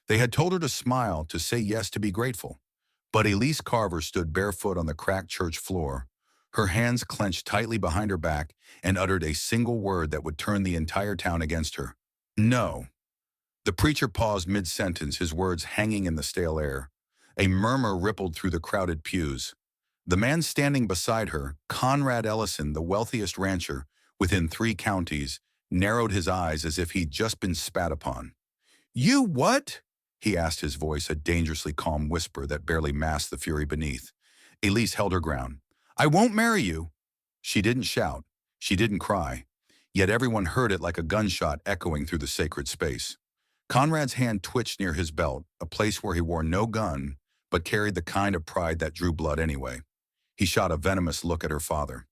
They had told her to smile, to say yes, to be grateful. But Elise Carver stood barefoot on the cracked church floor, her hands clenched tightly behind her back, and uttered a single word that would turn the entire town against her. No. The preacher paused mid-sentence, his words hanging in the stale air. A murmur rippled through the crowded pews. The man standing beside her, Conrad Ellison, the wealthiest rancher within 3 counties, narrowed his eyes as if he'd just been spat upon. "You what?" he asked, his voice a dangerously calm whisper that barely masked the fury beneath. Elise held her ground. "I won't marry you." She didn't shout. She didn't cry. Yet everyone heard it like a gunshot echoing through the sacred space. Conrad's hand twitched near his belt, a place where he wore no gun, but carried the kind of pride that drew blood anyway. He shot a venomous look at her father.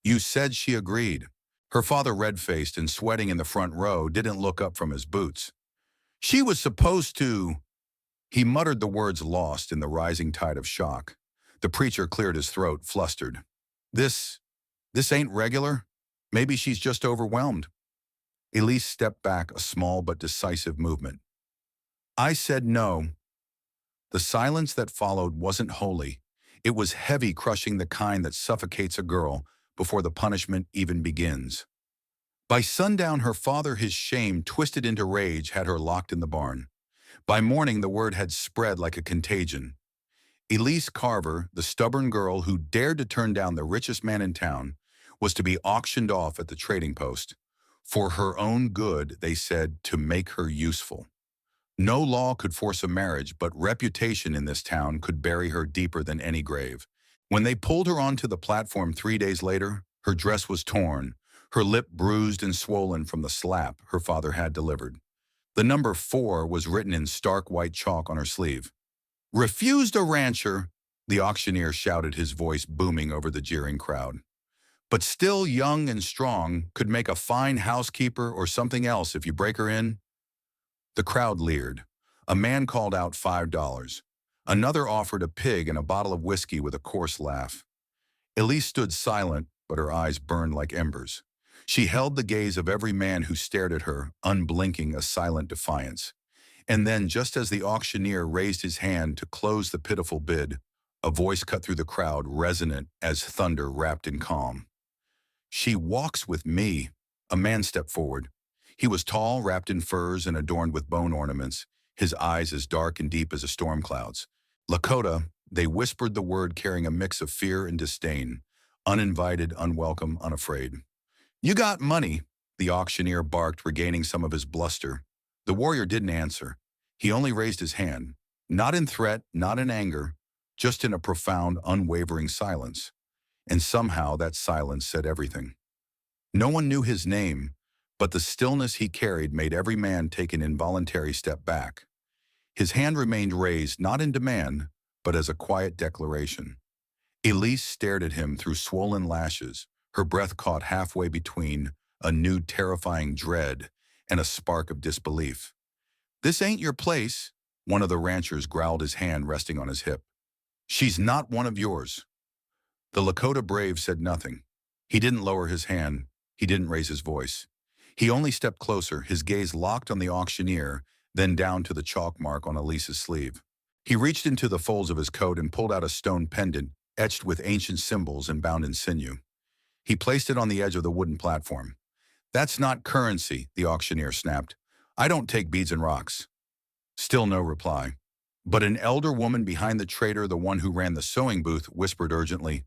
"You said she agreed." Her father, red-faced and sweating in the front row, didn't look up from his boots. "She was supposed to—" He muttered the words, lost in the rising tide of shock. The preacher cleared his throat, flustered. This ain't regular. Maybe she's just overwhelmed." Elise stepped back, a small but decisive movement. "I said no." The silence that followed wasn't holy. It was heavy, crushing, the kind that suffocates a girl before the punishment even begins. By sundown, her father, his shame twisted into rage, had her locked in the barn. By morning, the word had spread like a contagion. Elise Carver, the stubborn girl who dared to turn down the richest man in town, was to be auctioned off at the trading post. For her own good, they said, to make her useful. No law could force a marriage, but reputation in this town could bury her deeper than any grave. When they pulled her onto the platform 3 days later, her dress was torn, her lip bruised and swollen from the slap her father had delivered. The number 4 was written in stark white chalk on her sleeve. "Refused a rancher," the auctioneer shouted, his voice booming over the jeering crowd. "But still young and strong, could make a fine housekeeper or something else if you break her in." The crowd leered. A man called out $5. Another offered a pig and a bottle of whiskey with a coarse laugh. Elise stood silent, but her eyes burned like embers. She held the gaze of every man who stared at her, unblinking, a silent defiance. And then, just as the auctioneer raised his hand to close the pitiful bid, a voice cut through the crowd, resonant as thunder wrapped in calm. "She walks with me." A man stepped forward. He was tall, wrapped in furs and adorned with bone ornaments, his eyes as dark and deep as a storm cloud's. "Lakota," they whispered the word, carrying a mix of fear and disdain, uninvited, unwelcome, unafraid. "You got money," the auctioneer barked, regaining some of his bluster. The warrior didn't answer. He only raised his hand, not in threat, not in anger, just in a profound, unwavering silence. And somehow that silence said everything. No one knew his name, but the stillness he carried made every man take an involuntary step back. His hand remained raised, not in demand, but as a quiet declaration. Elise stared at him through swollen lashes, her breath caught halfway between a new terrifying dread and a spark of disbelief. "This ain't your place," one of the ranchers growled, his hand resting on his hip. "She's not one of yours." The Lakota brave said nothing. He didn't lower his hand. He didn't raise his voice. He only stepped closer, his gaze locked on the auctioneer, then down to the chalk mark on Elise's sleeve. He reached into the folds of his coat and pulled out a stone pendant, etched with ancient symbols and bound in sinew. He placed it on the edge of the wooden platform. "That's not currency," the auctioneer snapped. "I don't take beads and rocks." Still no reply. But an elder woman behind the trader, the one who ran the sewing booth, whispered urgently,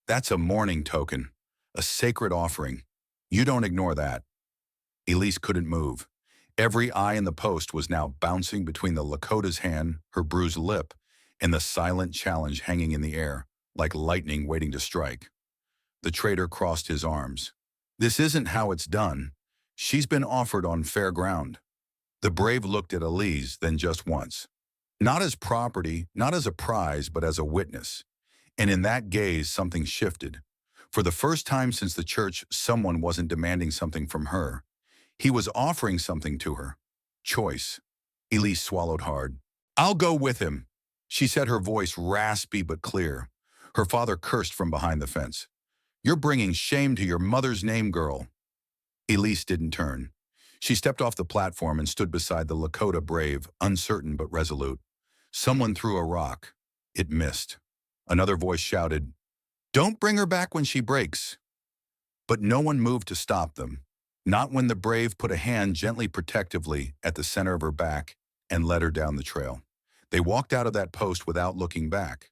"That's a mourning token, a sacred offering. You don't ignore that." Elise couldn't move. Every eye in the post was now bouncing between the Lakota's hand, her bruised lip, and the silent challenge hanging in the air, like lightning waiting to strike. The trader crossed his arms. "This isn't how it's done. She's been offered on fair ground." The brave looked at Elise, then just once. Not as property, not as a prize, but as a witness. And in that gaze, something shifted. For the first time since the church, someone wasn't demanding something from her. He was offering something to her. Choice. Elise swallowed hard. "I'll go with him," she said, her voice raspy but clear. Her father cursed from behind the fence. "You're bringing shame to your mother's name, girl." Elise didn't turn. She stepped off the platform and stood beside the Lakota brave, uncertain but resolute. Someone threw a rock. It missed. Another voice shouted, "Don't bring her back when she breaks." But no one moved to stop them. Not when the brave put a hand gently protectively at the center of her back and led her down the trail. They walked out of that post without looking back.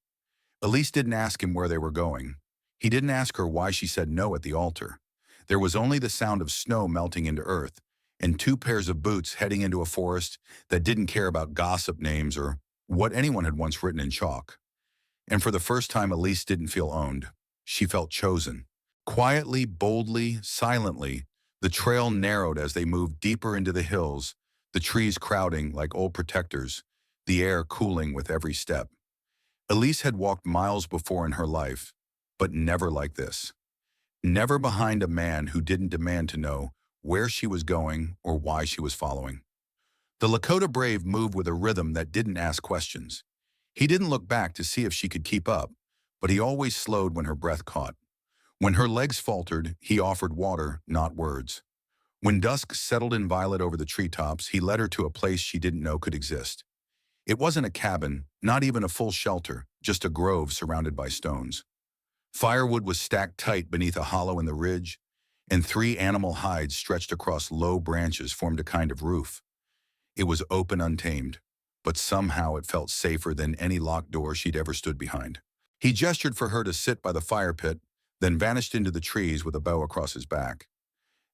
Elise didn't ask him where they were going. He didn't ask her why she said no at the altar. There was only the sound of snow melting into earth and two pairs of boots heading into a forest that didn't care about gossip names or what anyone had once written in chalk. And for the first time, Elise didn't feel owned. She felt chosen. Quietly, boldly, silently, the trail narrowed as they moved deeper into the hills, the trees crowding like old protectors, the air cooling with every step. Elise had walked miles before in her life, but never like this. Never behind a man who didn't demand to know where she was going or why she was following. The Lakota brave moved with a rhythm that didn't ask questions. He didn't look back to see if she could keep up, but he always slowed when her breath caught. When her legs faltered, he offered water, not words. When dusk settled in violet over the treetops, he led her to a place she didn't know could exist. It wasn't a cabin, not even a full shelter, just a grove surrounded by stones. Firewood was stacked tight beneath a hollow in the ridge, and three animal hides stretched across low branches formed a kind of roof. It was open, untamed, but somehow it felt safer than any locked door she'd ever stood behind. He gestured for her to sit by the fire pit, then vanished into the trees with a bow across his back.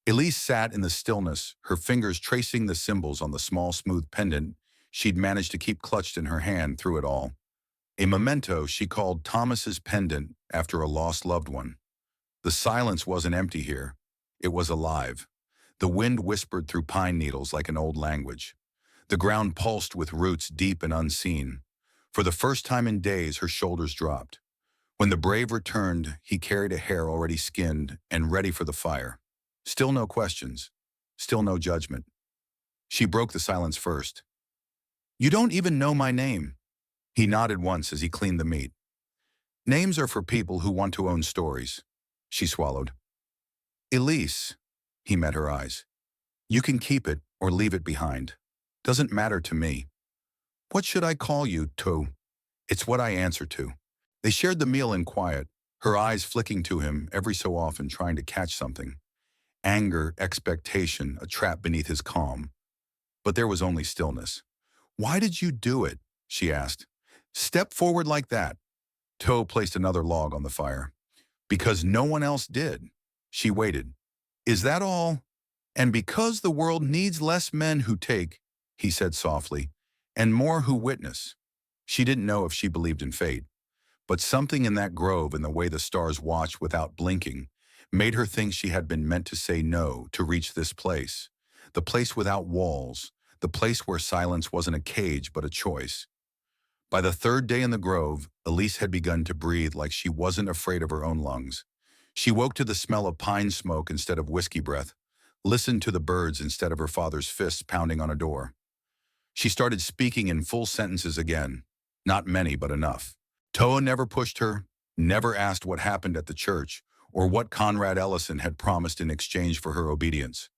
Elise sat in the stillness, her fingers tracing the symbols on the small, smooth pendant she'd managed to keep clutched in her hand through it all. A memento she called Thomas's pendant after a lost loved one. The silence wasn't empty here. It was alive. The wind whispered through pine needles like an old language. The ground pulsed with roots deep and unseen. For the first time in days, her shoulders dropped. When the brave returned, he carried a hare already skinned and ready for the fire. Still no questions. Still no judgment. She broke the silence first. "You don't even know my name." He nodded once as he cleaned the meat. "Names are for people who want to own stories." She swallowed. "Elise." He met her eyes. "You can keep it or leave it behind. Doesn't matter to me." "What should I call you, To?" "It's what I answer to." They shared the meal in quiet, her eyes flicking to him every so often trying to catch something. Anger, expectation, a trap beneath his calm. But there was only stillness. "Why did you do it?" she asked. "Step forward like that." To placed another log on the fire. "Because no one else did." She waited. "Is that all?" "And because the world needs less men who take," he said softly, "and more who witness." She didn't know if she believed in fate, but something in that grove and the way the stars watched without blinking made her think she had been meant to say no to reach this place. The place without walls, the place where silence wasn't a cage but a choice. By the third day in the grove, Elise had begun to breathe like she wasn't afraid of her own lungs. She woke to the smell of pine smoke instead of whiskey breath, listened to the birds instead of her father's fists pounding on a door. She started speaking in full sentences again. Not many, but enough. Toa never pushed her, never asked what happened at the church, or what Conrad Ellison had promised in exchange for her obedience.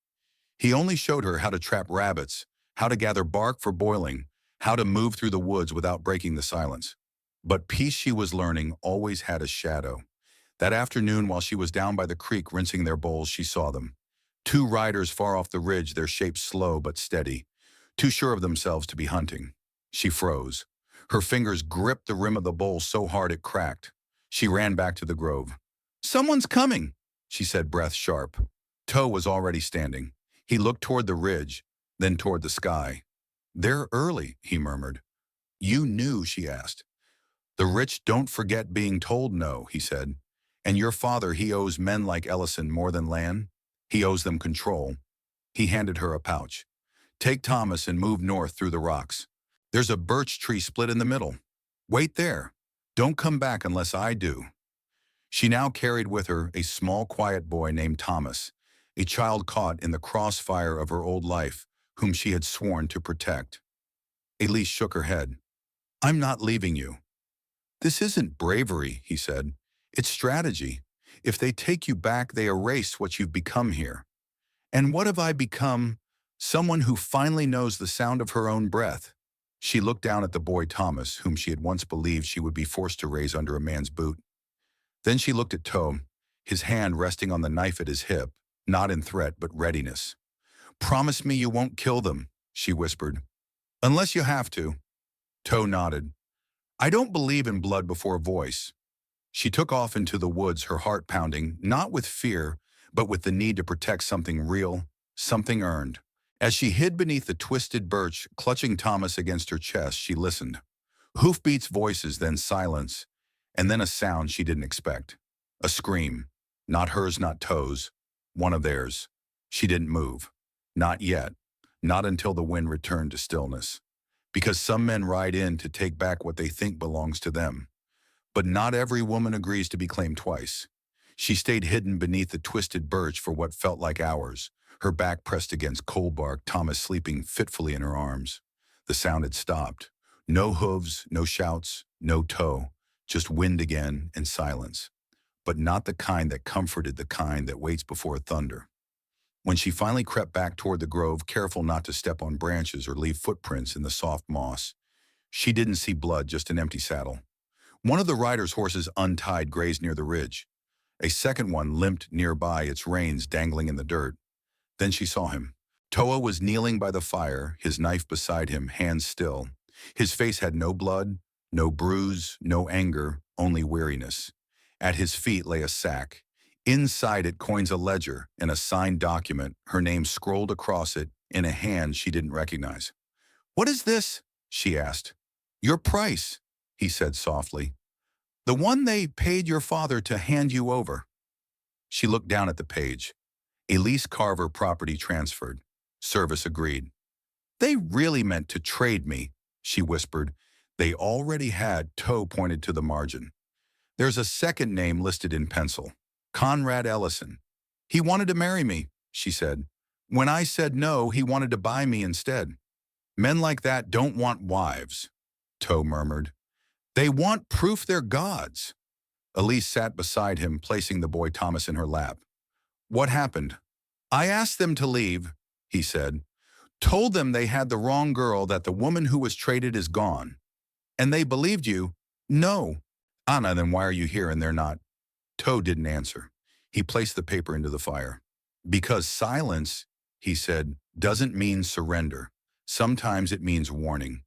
He only showed her how to trap rabbits, how to gather bark for boiling, how to move through the woods without breaking the silence. But peace she was learning always had a shadow. That afternoon while she was down by the creek rinsing their bowls, she saw them. Two riders far off the ridge, their shapes slow but steady, too sure of themselves to be hunting. She froze. Her fingers gripped the rim of the bowl so hard it cracked. She ran back to the grove. "Someone's coming," she said, breath sharp. Toe was already standing. He looked toward the ridge, then toward the sky. "They're early," he murmured. "You knew?" she asked. "The rich don't forget being told no," he said. "And your father, he owes men like Ellison more than land. He owes them control." He handed her a pouch. "Take Thomas and move north through the rocks. There's a birch tree split in the middle. Wait there. Don't come back unless I do." She now carried with her a small, quiet boy named Thomas, a child caught in the crossfire of her old life, whom she had sworn to protect. Elise shook her head. "I'm not leaving you." "This isn't bravery," he said. "It's strategy. If they take you back, they erase what you've become here." "And what have I become?" Someone who finally knows the sound of her own breath. She looked down at the boy Thomas, whom she had once believed she would be forced to raise under a man's boot. Then she looked at Toe, his hand resting on the knife at his hip, not in threat but readiness. "Promise me you won't kill them," she whispered. "Unless you have to." Toe nodded. "I don't believe in blood before voice." She took off into the woods, her heart pounding, not with fear, but with the need to protect something real, something earned. As she hid beneath the twisted birch, clutching Thomas against her chest, she listened. Hoofbeats, voices, then silence, and then a sound she didn't expect. A scream. Not hers, not Toe's. One of theirs. She didn't move. Not yet. Not until the wind returned to stillness. Because some men ride in to take back what they think belongs to them. But not every woman agrees to be claimed twice. She stayed hidden beneath the twisted birch for what felt like hours, her back pressed against cold bark, Thomas sleeping fitfully in her arms. The sound had stopped. No hooves, no shouts, no Toe, just wind again and silence. But not the kind that comforted, the kind that waits before thunder. When she finally crept back toward the grove, careful not to step on branches or leave footprints in the soft moss, she didn't see blood, just an empty saddle. One of the rider's horses, untied, grazed near the ridge. A second one limped nearby, its reins dangling in the dirt. Then she saw him. Toa was kneeling by the fire, his knife beside him, hands still. His face had no blood, no bruise, no anger, only weariness. At his feet lay a sack. Inside it, coins, a ledger, and a signed document, her name scrolled across it, in a hand she didn't recognize. "What is this?" she asked. "Your price," he said softly. "The one they paid your father to hand you over." She looked down at the page. Elise Carver, property transferred. Service agreed. "They really meant to trade me," she whispered. "They already had," Toe pointed to the margin. "There's a second name listed in pencil. Conrad Ellison. He wanted to marry me," she said. "When I said no, he wanted to buy me instead." "Men like that don't want wives," Toe murmured. "They want proof they're gods." Elise sat beside him, placing the boy Thomas in her lap. "What happened?" "I asked them to leave," he said. "Told them they had the wrong girl, that the woman who was traded is gone. And they believed you." "No." "Anna, then why are you here and they're not?" Toe didn't answer. He placed the paper into the fire. "Because silence," he said, "doesn't mean surrender. Sometimes it means warning."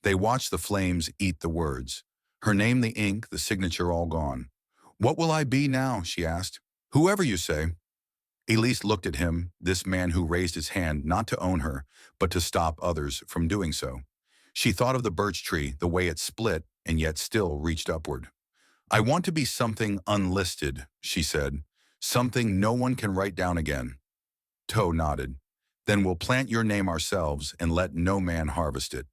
They watched the flames eat the words. Her name, the ink, the signature, all gone. "What will I be now?" she asked. "Whoever you say." Elise looked at him, this man who raised his hand not to own her, but to stop others from doing so. She thought of the birch tree, the way it split and yet still reached upward. "I want to be something unlisted," she said. "Something no one can write down again." Toe nodded. "Then we'll plant your name ourselves and let no man harvest it."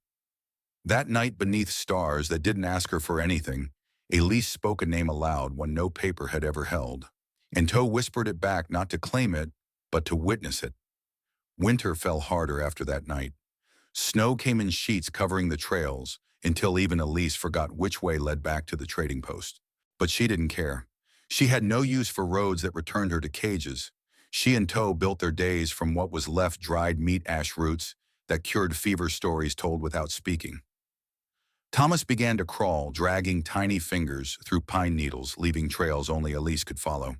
That night, beneath stars that didn't ask her for anything, Elise spoke a name aloud, one no paper had ever held. And Toe whispered it back, not to claim it, but to witness it. Winter fell harder after that night. Snow came in sheets covering the trails, until even Elise forgot which way led back to the trading post. But she didn't care. She had no use for roads that returned her to cages. She and Toe built their days from what was left, dried meat ash roots that cured fever stories told without speaking. Thomas began to crawl, dragging tiny fingers through pine needles, leaving trails only Elise could follow.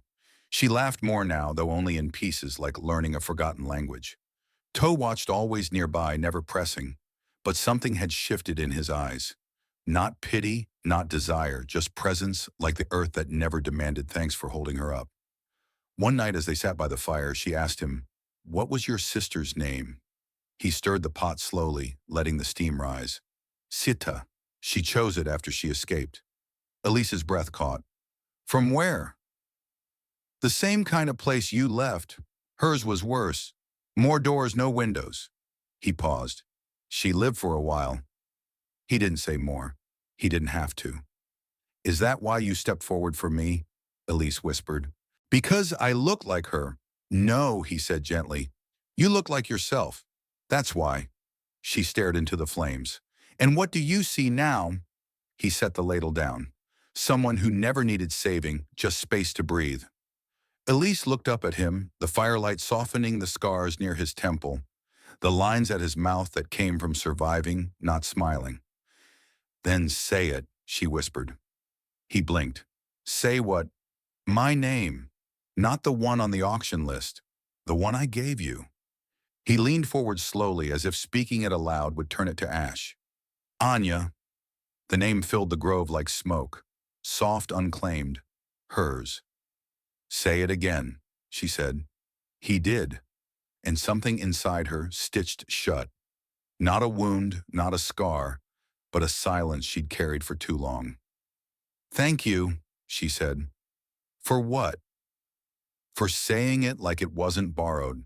She laughed more now, though only in pieces, like learning a forgotten language. Toe watched, always nearby, never pressing, but something had shifted in his eyes. Not pity, not desire, just presence, like the earth that never demanded thanks for holding her up. One night as they sat by the fire, she asked him, "What was your sister's name?" He stirred the pot slowly, letting the steam rise. "Sita. She chose it after she escaped." Elise's breath caught. "From where?" "The same kind of place you left. Hers was worse. More doors, no windows." He paused. "She lived for a while." He didn't say more. He didn't have to. "Is that why you stepped forward for me?" Elise whispered. "Because I look like her." "No," he said gently. "You look like yourself. That's why." She stared into the flames. "And what do you see now?" He set the ladle down. "Someone who never needed saving, just space to breathe." Elise looked up at him, the firelight softening the scars near his temple. the lines at his mouth that came from surviving, not smiling. "Then say it," she whispered. He blinked. "Say what?" "My name. Not the one on the auction list. The one I gave you." He leaned forward slowly as if speaking it aloud would turn it to ash. "Anya." The name filled the grove like smoke. Soft, unclaimed. Hers. "Say it again," she said. He did, and something inside her stitched shut. Not a wound, not a scar, but a silence she'd carried for too long. "Thank you," she said. "For what?" "For saying it like it wasn't borrowed."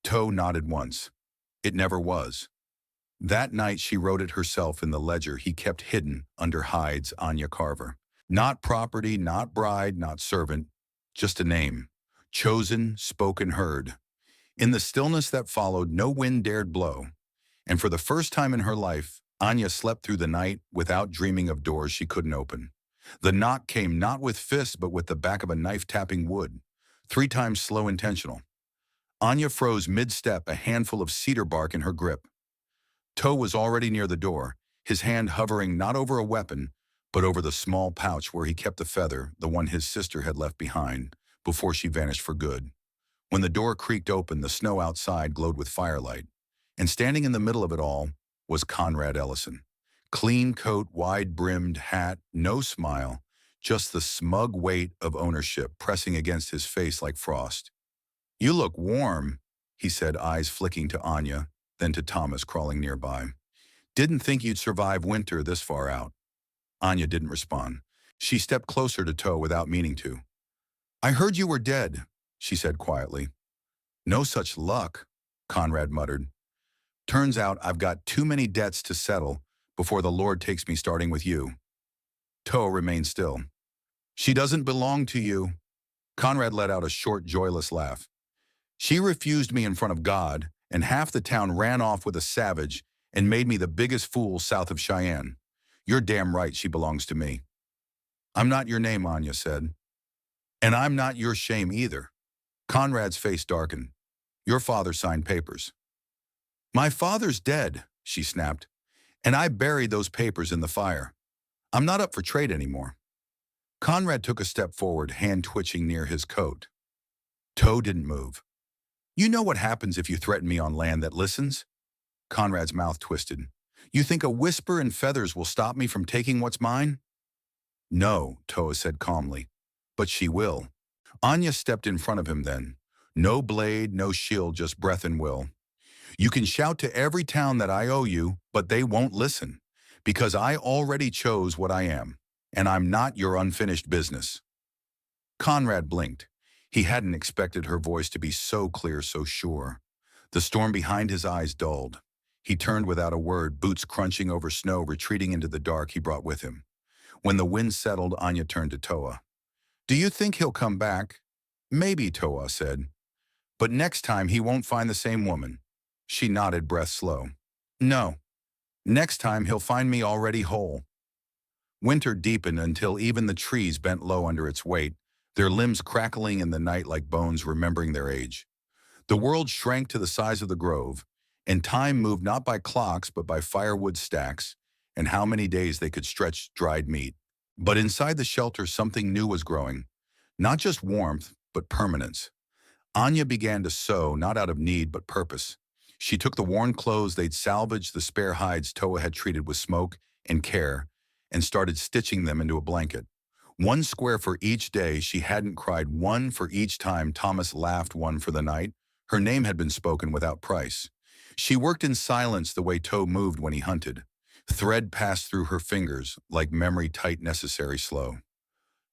Toe nodded once. It never was. That night she wrote it herself in the ledger he kept hidden under Hyde's Anya Carver. Not property, not bride, not servant, just a name. Chosen, spoken, heard. In the stillness that followed, no wind dared blow. And for the first time in her life, Anya slept through the night without dreaming of doors she couldn't open. The knock came not with fists but with the back of a knife tapping wood. 3 times slow, intentional. Anya froze mid-step, a handful of cedar bark in her grip. Toe was already near the door, his hand hovering not over a weapon, but over the small pouch where he kept the feather, the one his sister had left behind, before she vanished for good. When the door creaked open, the snow outside glowed with firelight, and standing in the middle of it all was Conrad Ellison. Clean coat, wide-brimmed hat, no smile, just the smug weight of ownership pressing against his face like frost. "You look warm," he said, eyes flicking to Anya, then to Thomas crawling nearby. "Didn't think you'd survive winter this far out." Anya didn't respond. She stepped closer to Toe without meaning to. "I heard you were dead," she said quietly. "No such luck," Conrad muttered. "Turns out I've got too many debts to settle before the Lord takes me, starting with you." Toe remained still. "She doesn't belong to you." Conrad let out a short, joyless laugh. "She refused me in front of God, and half the town ran off with a savage and made me the biggest fool south of Cheyenne. You're damn right she belongs to me." "I'm not your name," Anya said. "And I'm not your shame either." Conrad's face darkened. "Your father signed papers." "My father's dead," she snapped, "and I buried those papers in the fire. I'm not up for trade anymore." Conrad took a step forward, hand twitching near his coat. Toe didn't move. "You know what happens if you threaten me on land that listens?" Conrad's mouth twisted. "You think a whisper and feathers will stop me from taking what's mine?" "No," Toa said calmly, "but she will." Anya stepped in front of him then. No blade, no shield, just breath and will. "You can shout to every town that I owe you, but they won't listen, because I already chose what I am, and I'm not your unfinished business." Conrad blinked. He hadn't expected her voice to be so clear, so sure. The storm behind his eyes dulled. He turned without a word, boots crunching over snow, retreating into the dark he brought with him. When the wind settled, Anya turned to Toa. "Do you think he'll come back?" "Maybe," Toa said. "But next time he won't find the same woman." She nodded, breath slow. "No. Next time he'll find me already whole." Winter deepened until even the trees bent low under its weight, their limbs crackling in the night like bones remembering their age. The world shrank to the size of the grove, and time moved not by clocks but by firewood stacks, and how many days they could stretch dried meat. But inside the shelter something new was growing, not just warmth, but permanence. Anya began to sew, not out of need but purpose. She took the worn clothes they'd salvaged, the spare hides Toa had treated with smoke and care, and started stitching them into a blanket. 1 square for each day she hadn't cried, 1 for each time Thomas laughed, 1 for the night her name had been spoken without price. She worked in silence the way Toe moved when he hunted. Thread passed through her fingers, like memory tight, necessary, slow.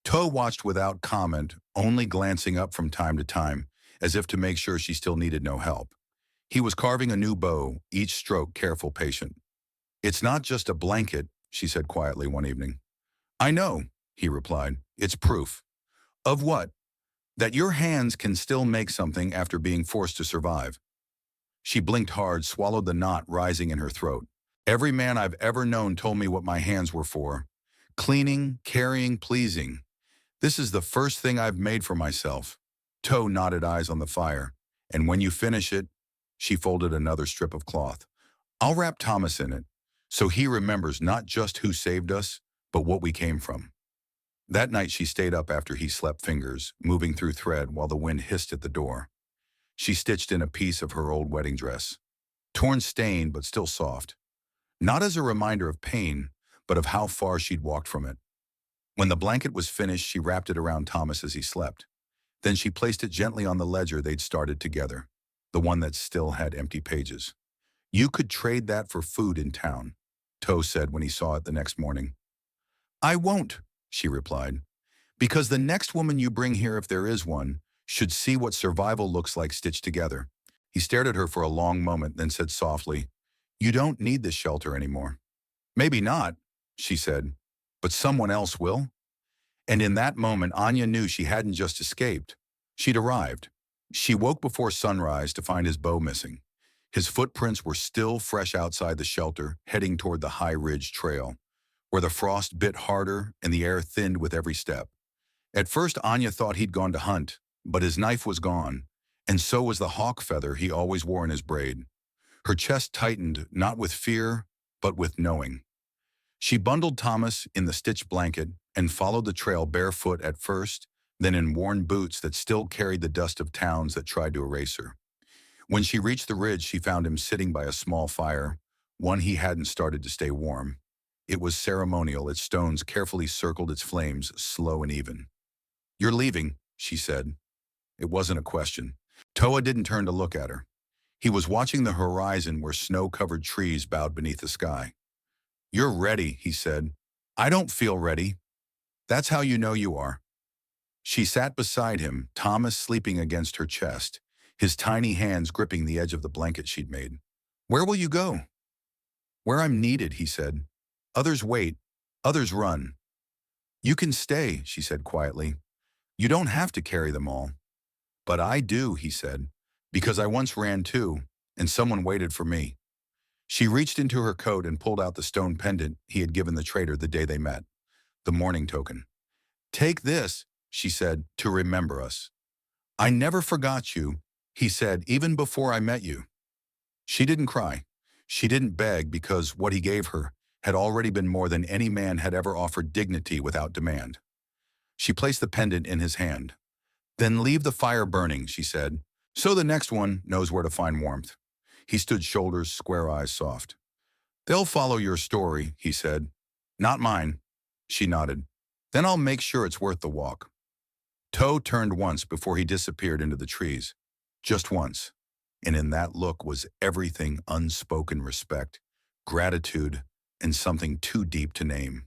Toe watched without comment, only glancing up from time to time, as if to make sure she still needed no help. He was carving a new bow, each stroke careful, patient. "It's not just a blanket," she said quietly one evening. "I know," he replied. "It's proof." "Of what?" "That your hands can still make something after being forced to survive." She blinked hard, swallowed the knot rising in her throat. "Every man I've ever known told me what my hands were for. Cleaning, carrying, pleasing. This is the first thing I've made for myself." Toe nodded, eyes on the fire. "And when you finish it, She folded another strip of cloth. I'll wrap Thomas in it, so he remembers not just who saved us, but what we came from. That night she stayed up after he slept, fingers moving through thread while the wind hissed at the door. She stitched in a piece of her old wedding dress, torn, stained, but still soft. Not as a reminder of pain, but of how far she'd walked from it. When the blanket was finished, she wrapped it around Thomas as he slept. Then she placed it gently on the ledger they'd started together, the one that still had empty pages. You could trade that for food in town, Toe said when he saw it the next morning. I won't, she replied, because the next woman you bring here, if there is one, should see what survival looks like stitched together. He stared at her for a long moment, then said softly, You don't need this shelter anymore. Maybe not, she said, but someone else will. And in that moment, Anya knew she hadn't just escaped. She'd arrived. She woke before sunrise to find his bow missing. His footprints were still fresh outside the shelter, heading toward the high ridge trail, where the frost bit harder and the air thinned with every step. At first, Anya thought he'd gone to hunt, but his knife was gone, and so was the hawk feather he always wore in his braid. Her chest tightened, not with fear, but with knowing. She bundled Thomas in the stitched blanket and followed the trail barefoot at first, then in worn boots that still carried the dust of towns that tried to erase her. When she reached the ridge, she found him sitting by a small fire, one he hadn't started to stay warm. It was ceremonial, its stones carefully circled its flames, slow and even. You're leaving, she said. It wasn't a question. Toa didn't turn to look at her. He was watching the horizon where snow-covered trees bowed beneath the sky. You're ready, he said. I don't feel ready. That's how you know you are. She sat beside him, Thomas sleeping against her chest, his tiny hands gripping the edge of the blanket she'd made. Where will you go? Where I'm needed, he said. Others wait, others run. You can stay, she said quietly. You don't have to carry them all. But I do, he said, because I once ran too, and someone waited for me. She reached into her coat and pulled out the stone pendant he had given the traitor the day they met, the mourning token. Take this, she said, to remember us. I never forgot you, he said, even before I met you. She didn't cry. She didn't beg, because what he gave her had already been more than any man had ever offered, dignity without demand. She placed the pendant in his hand. Then leave the fire burning, she said, so the next one knows where to find warmth. He stood, shoulders square, eyes soft. They'll follow your story, he said. Not mine. She nodded. Then I'll make sure it's worth the walk. Toe turned once before he disappeared into the trees. Just once. And in that look was everything: unspoken respect, gratitude, and something too deep to name.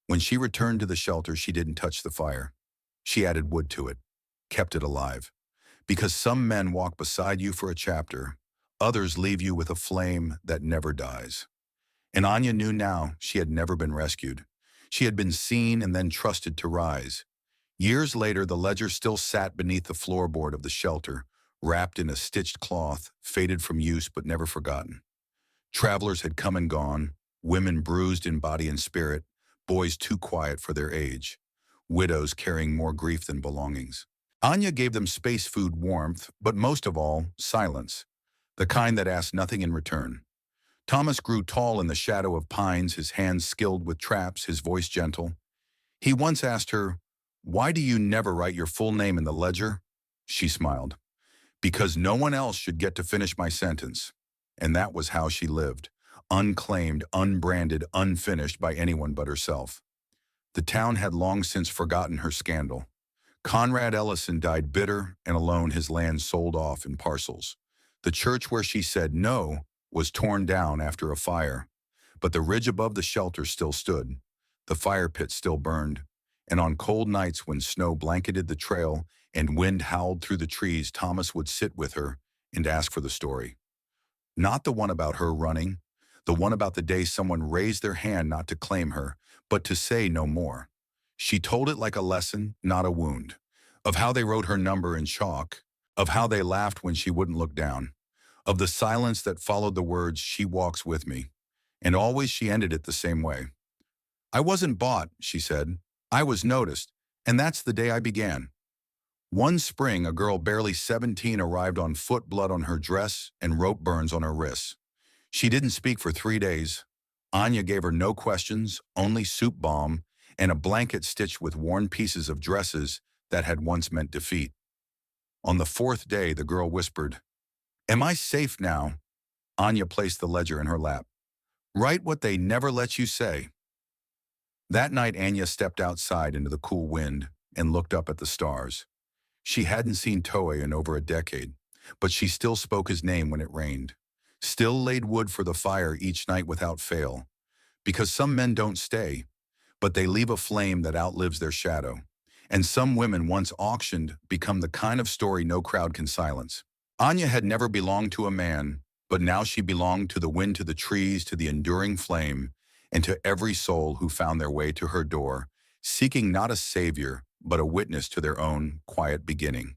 When she returned to the shelter, she didn't touch the fire. She added wood to it, kept it alive. Because some men walk beside you for a chapter, others leave you with a flame that never dies. And Anya knew now she had never been rescued. She had been seen and then trusted to rise. Years later, the ledger still sat beneath the floorboard of the shelter, wrapped in a stitched cloth, faded from use but never forgotten. Travelers had come and gone, women bruised in body and spirit, boys too quiet for their age, widows carrying more grief than belongings. Anya gave them space, food, warmth, but most of all, silence, the kind that asked nothing in return. Thomas grew tall in the shadow of pines, his hands skilled with traps, his voice gentle. He once asked her, "Why do you never write your full name in the ledger?" She smiled. "Because no one else should get to finish my sentence." And that was how she lived, unclaimed, unbranded, unfinished by anyone but herself. The town had long since forgotten her scandal. Conrad Ellison died bitter and alone, his land sold off in parcels. The church where she said no was torn down after a fire, but the ridge above the shelter still stood. The fire pit still burned, and on cold nights when snow blanketed the trail and wind howled through the trees, Thomas would sit with her and ask for the story. Not the one about her running, the one about the day someone raised their hand not to claim her, but to say no more. She told it like a lesson, not a wound, of how they wrote her number in chalk, of how they laughed when she wouldn't look down, of the silence that followed the words, "She walks with me." And always she ended it the same way. "I wasn't bought," she said. "I was noticed, and that's the day I began." One spring, a girl barely 17 arrived on foot, blood on her dress and rope burns on her wrists. She didn't speak for 3 days. Anya gave her no questions, only soup bomb, and a blanket stitched with worn pieces of dresses that had once meant defeat. On the fourth day, the girl whispered, "Am I safe now?" Anya placed the ledger in her lap. "Write what they never let you say." That night, Anya stepped outside into the cool wind and looked up at the stars. She hadn't seen Toei in over a decade, but she still spoke his name when it rained, still laid wood for the fire each night without fail. Because some men don't stay, but they leave a flame that outlives their shadow. And some women once auctioned become the kind of story no crowd can silence. Anya had never belonged to a man, but now she belonged to the wind, to the trees, to the enduring flame, and to every soul who found their way to her door, seeking not a savior, but a witness to their own quiet beginning.